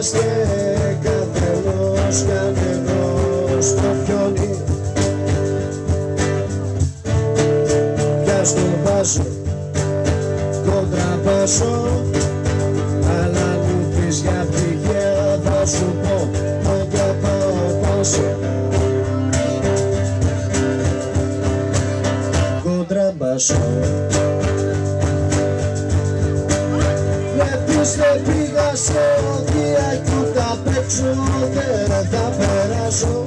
είμαστε καθενός κανενός το πιόνι. Πιάσ' το βάζω, κοντραμπάσω, αλλά μου πεις για πηγαία θα σου πω ότι πάω πάσω. Κοντραμπάσω. Βλέπεις δεν πήγα σε οδεία κι ούτε απ' έξω δεν θα περάσω.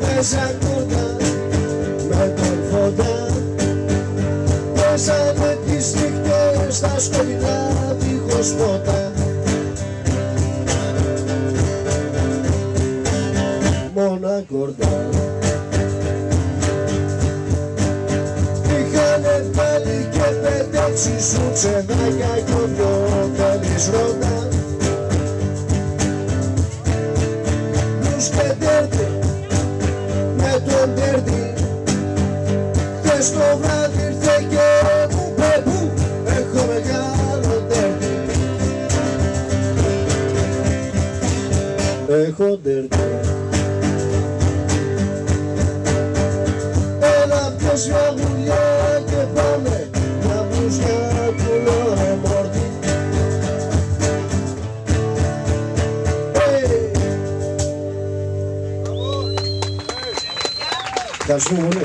Παίζα κόρτα με τον φωτά, παίζανε τις νύχτες στα σκοτεινά δίχως ποτά. Μόνα κορδά είχανε βάλει και 5-6 σουτσεδάκια κι ο δυο θέλεις ρώτα. Μουσκετέρτη με τον τέρτη, χθες το βράδυ ήρθε και μου πέπου, έχω μεγάλο τέρτη. Έχω τέρτη. Έλα πιες μια βουλιά και πάμε μια μπουζιά κουλό μόρτι. Ευχαριστούμε πολύ.